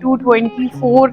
224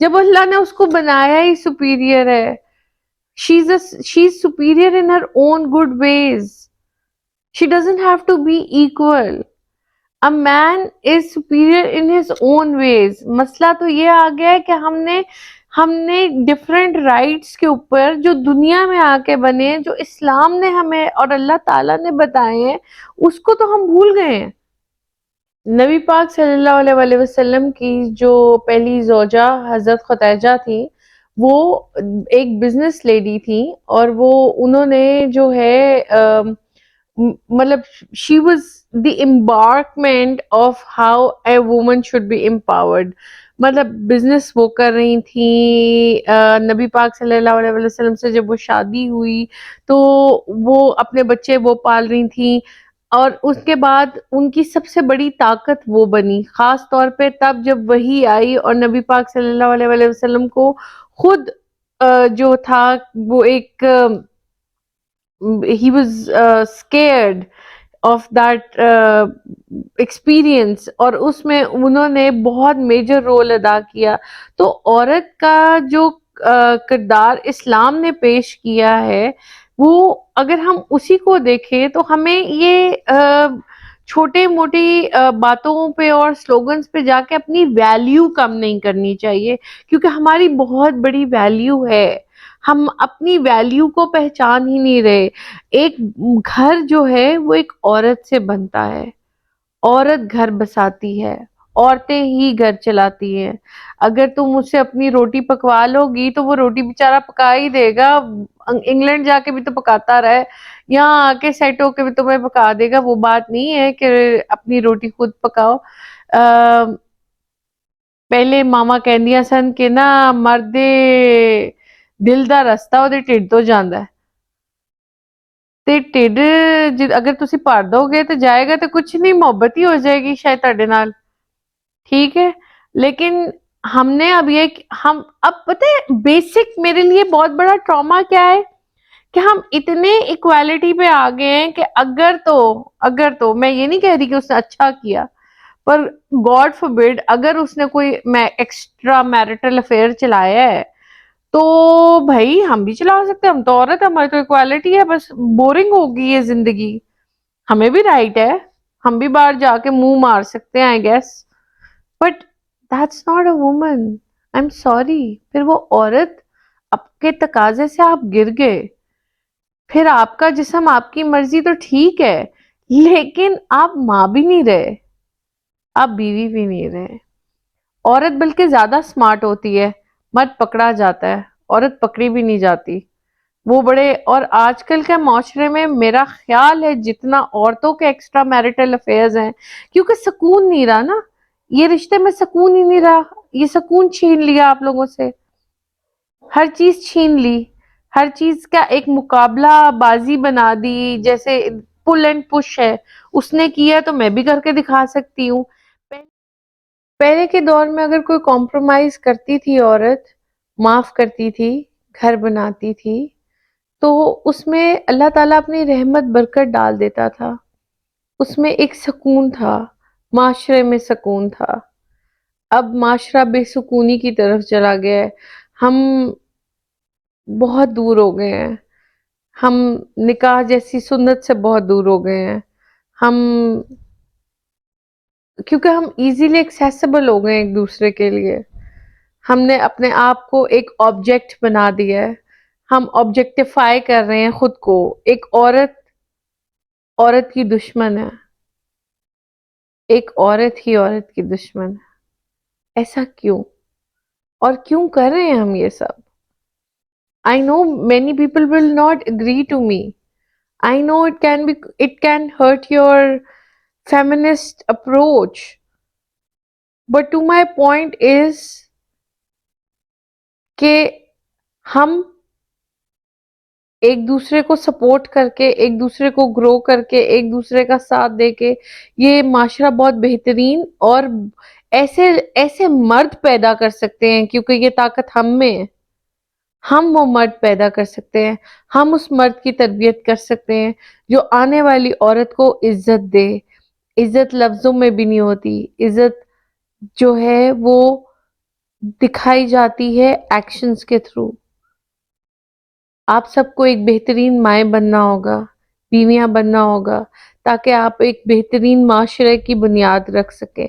جب اللہ نے اس کو بنایا ہی superior ہے. She's superior in her own good ways. She doesn't have to be equal. A man is superior in his own ways. مسئلہ تو یہ آ گیا ہے کہ ہم نے ڈفرینٹ رائٹس کے اوپر جو دنیا میں آ کے بنے، جو اسلام نے ہمیں اور اللہ تعالیٰ نے بتائے ہیں، اس کو تو ہم بھول گئے ہیں. نبی پاک صلی اللہ علیہ وآلہ وسلم کی جو پہلی زوجہ حضرت خدیجہ تھی، وہ ایک بزنس لیڈی تھی، اور انہوں نے جو ہے مطلب she was the embarkment of how a woman should be empowered. مطلب بزنس وہ کر رہی تھیں. نبی پاک صلی اللہ علیہ وسلم سے جب وہ شادی ہوئی تو وہ اپنے بچے وہ پال رہی تھیں، اور اس کے بعد ان کی سب سے بڑی طاقت وہ بنی، خاص طور پہ تب جب وحی آئی اور نبی پاک صلی اللہ علیہ وآلہ وسلم کو خود جو تھا وہ ایک he was scared of that experience، اور اس میں انہوں نے بہت میجر رول ادا کیا. تو عورت کا جو کردار اسلام نے پیش کیا ہے، وہ اگر ہم اسی کو دیکھیں تو ہمیں یہ چھوٹے موٹی باتوں پہ اور سلوگنز پہ جا کے اپنی ویلیو کم نہیں کرنی چاہیے، کیونکہ ہماری بہت بڑی ویلیو ہے. ہم اپنی ویلیو کو پہچان ہی نہیں رہے. ایک گھر جو ہے وہ ایک عورت سے بنتا ہے، عورت گھر بساتی ہے، عورتیں ہی گھر چلاتی ہیں. اگر تم اس سے اپنی روٹی پکوا لو گی تو وہ روٹی بیچارہ پکا ہی دے گا، انگلینڈ جا کے بھی تو پکاتا رہے، یہاں آ کے سیٹ ہو کے بھی تمہیں پکا دے گا. وہ بات نہیں ہے کہ اپنی روٹی خود پکاؤ. پہلے ماما کہندیاں سن کہ نا مرد دل دا رستہ ਉਹਦੇ ਢਿੱਡ ਤੋਂ ਜਾਂਦਾ ہے، ਤੇ ਢਿੱਡ اگر تسی بھر دو گے تو جائے گا تو کچھ نہیں، محبت ہی ہو جائے گی شاید تہاڈے نال. ٹھیک ہے، لیکن ہم نے اب پتہ ہے بیسک میرے لیے بہت بڑا ٹراما کیا ہے کہ ہم اتنے ایکوالٹی پہ آ گئے ہیں کہ اگر تو میں یہ نہیں کہہ رہی کہ اس نے اچھا کیا، پر گاڈ فوربڈ اگر اس نے کوئی ایکسٹرا میرٹل افیئر چلایا ہے تو بھائی ہم بھی چلا سکتے ہیں، ہم تو عورت ہے، ہماری تو ایکوالٹی ہے. بس بورنگ ہوگی یہ زندگی، ہمیں بھی رائٹ ہے، ہم بھی باہر جا کے منہ مار سکتے ہیں I guess, but that's not a woman. I am sorry. پھر وہ عورت آپ کے تقاضے سے آپ گر گئے، پھر آپ کا جسم آپ کی مرضی تو ٹھیک ہے، لیکن آپ ماں بھی نہیں رہے، آپ بیوی بھی نہیں رہے. عورت بلکہ زیادہ سمارٹ ہوتی ہے، مرد پکڑا جاتا ہے، عورت پکڑی بھی نہیں جاتی. وہ بڑے، اور آج کل کے معاشرے میں میرا خیال ہے جتنا عورتوں کے ایکسٹرا میرٹل افیئرز ہیں، کیونکہ سکون نہیں رہا نا، یہ رشتے میں سکون ہی نہیں رہا، یہ سکون چھین لیا آپ لوگوں سے، ہر چیز چھین لی، ہر چیز کا ایک مقابلہ بازی بنا دی. جیسے پل اینڈ پش ہے، اس نے کیا تو میں بھی کر کے دکھا سکتی ہوں. پہلے کے دور میں اگر کوئی کمپرومائز کرتی تھی عورت، معاف کرتی تھی، گھر بناتی تھی، تو اس میں اللہ تعالیٰ اپنی رحمت برکت ڈال دیتا تھا، اس میں ایک سکون تھا، معاشرے میں سکون تھا. اب معاشرہ بے سکونی کی طرف چلا گیا ہے، ہم بہت دور ہو گئے ہیں، ہم نکاح جیسی سنت سے بہت دور ہو گئے ہیں. ہم کیونکہ ہم ایزیلی ایکسیسیبل ہو گئے ایک دوسرے کے لیے، ہم نے اپنے آپ کو ایک آبجیکٹ بنا دیا ہے، ہم آبجیکٹیفائی کر رہے ہیں خود کو. ایک عورت کی دشمن ہے، ایک عورت ہی عورت کی دشمن ہے. ایسا کیوں؟ اور کیوں کر رہے ہیں ہم یہ سب؟ I know many people will not agree to me. I know it can hurt your feminist approach. But to my point is کہ ہم ایک دوسرے کو سپورٹ کر کے، ایک دوسرے کو گرو کر کے، ایک دوسرے کا ساتھ دے کے یہ معاشرہ بہت بہترین اور ایسے مرد پیدا کر سکتے ہیں، کیونکہ یہ طاقت ہم میں ہے. ہم وہ مرد پیدا کر سکتے ہیں، ہم اس مرد کی تربیت کر سکتے ہیں جو آنے والی عورت کو عزت دے. عزت لفظوں میں بھی نہیں ہوتی، عزت جو ہے وہ دکھائی جاتی ہے ایکشنز کے تھرو. آپ سب کو ایک بہترین مائیں بننا ہوگا، بیویاں بننا ہوگا، تاکہ آپ ایک بہترین معاشرے کی بنیاد رکھ سکیں.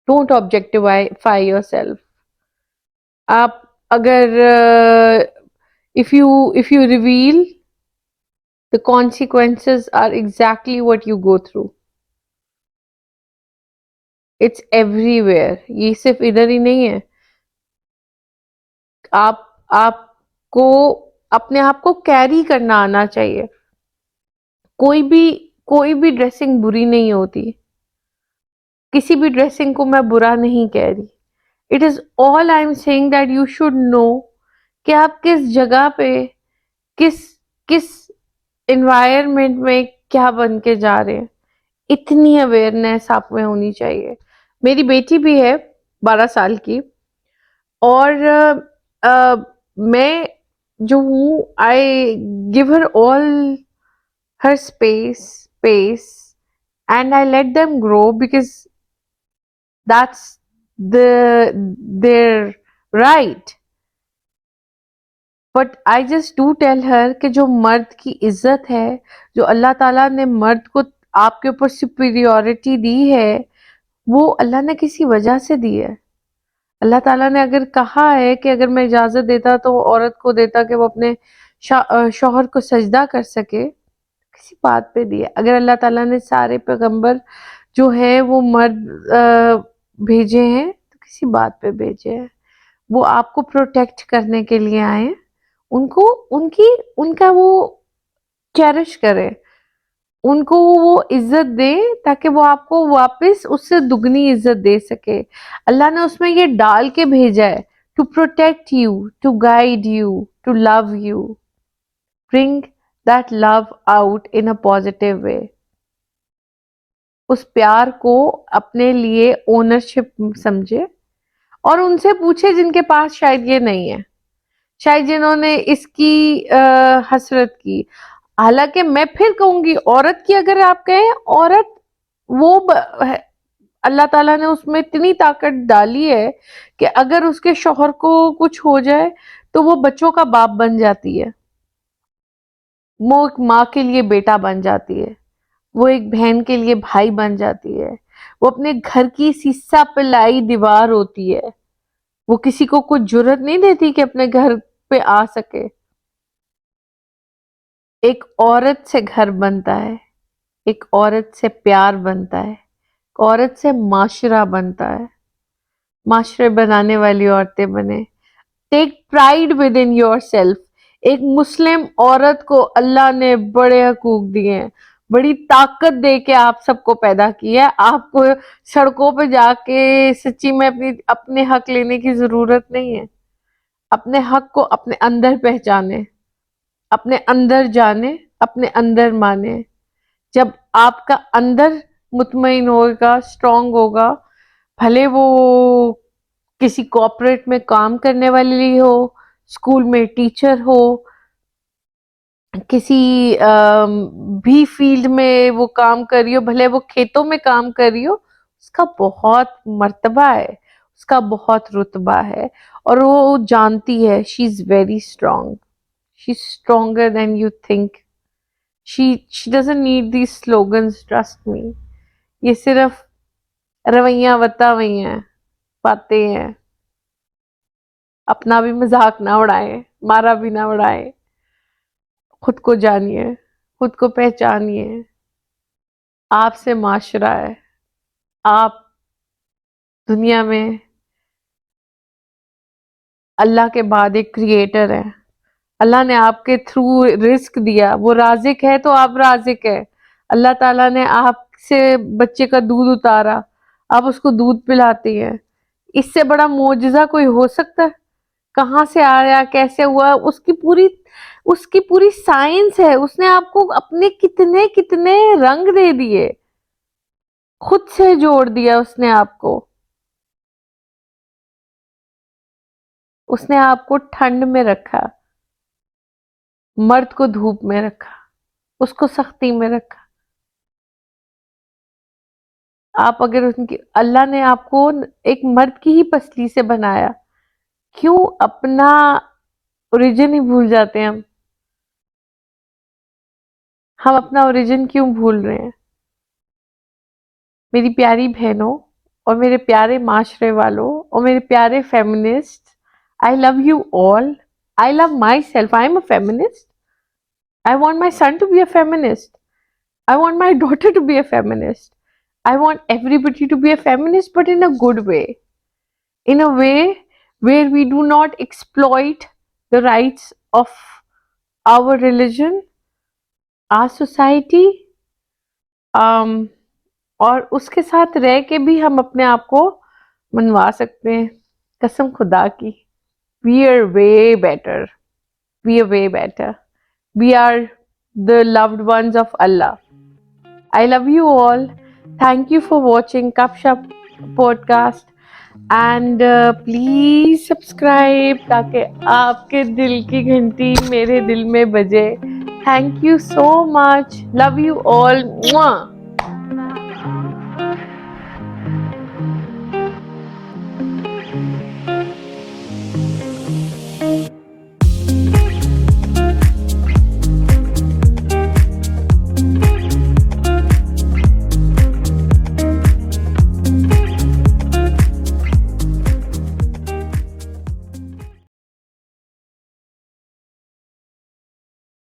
Don't objectify your self. آپ اگر if you reveal, the consequences are exactly what you go through. It's everywhere. یہ صرف ادھر ہی نہیں ہے. آپ کو اپنے آپ کو کیری کرنا آنا چاہیے. کوئی بھی ڈریسنگ بری نہیں ہوتی. کسی بھی ڈریسنگ کو میں برا نہیں کہہ رہی. It is all I am seeing that you should know کہ آپ کس جگہ پہ، کس کس انوائرمنٹ میں کیا بن کے جا رہے ہیں. اتنی اویئرنیس آپ میں ہونی چاہیے. میری بیٹی بھی ہے 12 سال کی، اور میں جو ہوں، I give her all her space and I let them grow because that's their right. But I just do tell her کہ جو مرد کی عزت ہے، جو اللہ تعالیٰ نے مرد کو آپ کے اوپر سپیریورٹی دی ہے، وہ اللہ نے کسی وجہ سے دی ہے. اللہ تعالیٰ نے اگر کہا ہے کہ اگر میں اجازت دیتا تو عورت کو دیتا کہ وہ اپنے شوہر کو سجدہ کر سکے، کسی بات پہ دی ہے. اگر اللہ تعالیٰ نے سارے پیغمبر جو ہے وہ مرد بھیجے ہیں تو کسی بات پہ بھیجے ہیں. وہ آپ کو پروٹیکٹ کرنے کے لیے آئے. ان کا وہ چیرش کرے، ان کو وہ عزت دے، تاکہ وہ آپ کو واپس اس سے دگنی عزت دے سکے. اللہ نے اس میں یہ ڈال کے بھیجا ہے to protect you, to guide you, to love you. Bring that love out in a positive way. اس پیار کو اپنے لیے اونرشپ سمجھے، اور ان سے پوچھے جن کے پاس شاید یہ نہیں ہے، شاید جنہوں نے اس کی حسرت کی. حالانکہ میں پھر کہوں گی، عورت کی اگر آپ کہیں، عورت وہ اللہ تعالیٰ نے اس میں اتنی طاقت ڈالی ہے کہ اگر اس کے شوہر کو کچھ ہو جائے تو وہ بچوں کا باپ بن جاتی ہے، وہ ایک ماں کے لیے بیٹا بن جاتی ہے، وہ ایک بہن کے لیے بھائی بن جاتی ہے، وہ اپنے گھر کی سیسا پلائی دیوار ہوتی ہے. وہ کسی کو کچھ جرت نہیں دیتی کہ اپنے گھر پہ آ سکے. ایک عورت سے گھر بنتا ہے، ایک عورت سے پیار بنتا ہے، ایک عورت سے معاشرہ بنتا ہے. معاشرے بنانے والی عورتیں بنے. Take pride with in yourself. ایک مسلم عورت کو اللہ نے بڑے حقوق دیے ہیں، بڑی طاقت دے کے آپ سب کو پیدا کیا ہے. آپ کو سڑکوں پہ جا کے سچی میں اپنے حق لینے کی ضرورت نہیں ہے. اپنے حق کو اپنے اندر پہچانے، اپنے اندر جانے، اپنے اندر مانے. جب آپ کا اندر مطمئن ہوگا، اسٹرانگ ہوگا، بھلے وہ کسی کوآپریٹ میں کام کرنے والی ہو، اسکول میں ٹیچر ہو، کسی بھی فیلڈ میں وہ کام کر رہی ہو، بھلے وہ کھیتوں میں کام کر رہی ہو، اس کا بہت مرتبہ ہے، اس کا بہت رتبہ ہے. اور وہ جانتی ہے she is very strong. She is stronger than you think. She doesn't need these slogans, trust me. یہ صرف رویاں بتا ہوئی ہیں، باتیں ہیں. اپنا بھی مذاق نہ اڑائیں، مارا بھی نہ اڑائیں. خود کو جانیے، خود کو پہچانیے. آپ سے معاشرہ ہے. آپ دنیا میں اللہ کے بعد ایک کریٹر ہے. اللہ نے آپ کے تھرو رزق دیا. وہ رازق ہے تو آپ رازق ہے. اللہ تعالیٰ نے آپ سے بچے کا دودھ اتارا، آپ اس کو دودھ پلاتی ہیں. اس سے بڑا معجزہ کوئی ہو سکتا ہے؟ کہاں سے آیا، کیسے ہوا، اس کی پوری سائنس ہے. اس نے آپ کو اپنے کتنے کتنے رنگ دے دیے، خود سے جوڑ دیا اس نے آپ کو. اس نے آپ کو ٹھنڈ میں رکھا، مرد کو دھوپ میں رکھا، اس کو سختی میں رکھا. آپ اگر ان کی اللہ نے آپ کو ایک مرد کی ہی پسلی سے بنایا، کیوں اپنا اوریجن ہی بھول جاتے ہیں ہم اپنا اوریجن کیوں بھول رہے ہیں؟ میری پیاری بہنوں اور میرے پیارے معاشرے والوں اور میرے پیارے feminist, I love you all. I love myself. I am a feminist. I want my son to be a feminist. I want my daughter to be a feminist. I want everybody to be a feminist, but in a good way. In a way where we do not exploit the rights of our religion, our society, اور اس کے ساتھ رہ کے بھی ہم اپنے آپ کو منوا سکتے ہیں. قسم خدا کی. We are way better. We are way better. We are the loved ones of Allah. I love you all. Thank you for watching Cup Shop podcast. And please subscribe تاکہ آپ کے دل کی گھنٹی میرے دل میں بجے. Thank you so much. Love you all. Mwah.